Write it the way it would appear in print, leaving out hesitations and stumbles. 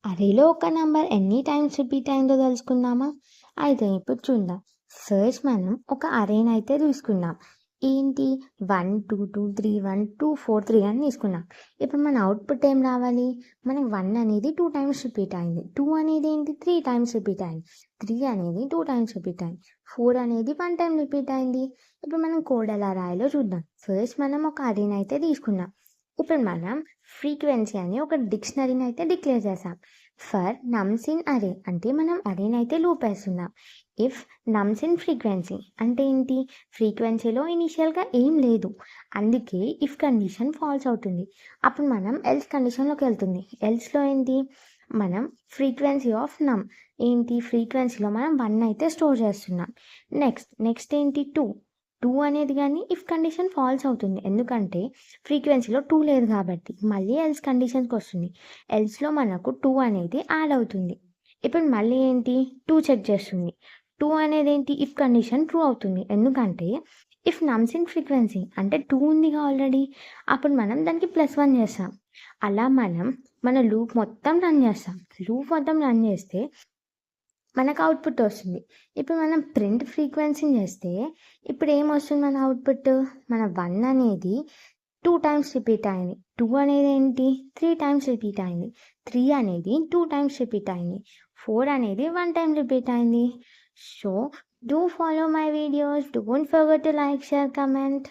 అరేలో ఒక నంబర్ ఎన్ని times repeat అయిందో తెలుసుకుందామా? అయితే ఇప్పుడు చూద్దాం. ఫస్ట్ మనం ఒక అరేని అయితే తీసుకుందాం. ఏంటి 1 2 2 3 1 2 4 3 అని తీసుకున్నాం. ఇప్పుడు మన అవుట్పుట్ ఏం రావాలి? మనకి 1 అనేది 2 టైమ్స్ రిపీట్ అయింది. 2 అనేది ఏంటి 3 టైమ్స్ రిపీట్ అయింది. 3 అనేది 2 టైమ్స్ రిపీట్ అయింది. 4 అనేది 1 టైం రిపీట్ అయింది. ఇప్పుడు మనం కోడ్ ఎలా రాయాలో చూద్దాం. ఫస్ట్ మనం ఒక అరేని అయితే తీసుకున్నాం. ఇప్పుడు మనం ఫ్రీక్వెన్సీ అని ఒక డిక్షనరీని అయితే డిక్లేర్ చేసాం. ఫర్ నమ్స్ ఇన్ అరే అంటే మనం అరేని అయితే లూప్ వేస్తున్నాం. ఇఫ్ నమ్స్ ఇన్ ఫ్రీక్వెన్సీ అంటే ఏంటి? ఫ్రీక్వెన్సీలో ఇనీషియల్గా ఏం లేదు, అందుకే ఇఫ్ కండిషన్ ఫాల్స్ అవుతుంది. అప్పుడు మనం ఎల్స్ కండిషన్లోకి వెళ్తుంది. ఎల్స్లో ఏంటి? మనం ఫ్రీక్వెన్సీ ఆఫ్ నమ్ ఏంటి? ఫ్రీక్వెన్సీలో మనం 1 అయితే స్టోర్ చేస్తున్నాం. నెక్స్ట్ ఏంటి? 2 అనేది కానీ ఇఫ్ కండిషన్ ఫాల్స్ అవుతుంది, ఎందుకంటే ఫ్రీక్వెన్సీలో 2 లేదు కాబట్టి. మళ్ళీ ఎల్స్ కండిషన్కి వస్తుంది. ఎల్స్లో మనకు 2 అనేది యాడ్ అవుతుంది. ఇప్పుడు మళ్ళీ ఏంటి? 2 చెక్ చేస్తుంది. 2 అనేది ఏంటి? ఇఫ్ కండిషన్ ట్రూ అవుతుంది, ఎందుకంటే ఇఫ్ నమ్స్ ఇన్ ఫ్రీక్వెన్సీ అంటే 2 ఉందిగా ఆల్రెడీ. అప్పుడు మనం దానికి +1 చేస్తాం. అలా మనం మన లూప్ మొత్తం రన్ చేస్తాం. లూప్ మొత్తం రన్ చేస్తే మనకు అవుట్పుట్ వస్తుంది. ఇప్పుడు మనం ప్రింట్ ఫ్రీక్వెన్సీని చేస్తే ఇప్పుడు ఏమొస్తుంది మన అవుట్పుట్? మన 1 అనేది 2 టైమ్స్ రిపీట్ అయింది. 2 అనేది ఏంటి? 3 టైమ్స్ రిపీట్ అయింది. 3 అనేది 2 టైమ్స్ రిపీట్ అయింది. 4 అనేది 1 టైం రిపీట్ అయింది. So do follow my videos. Don't forget to like, share, comment.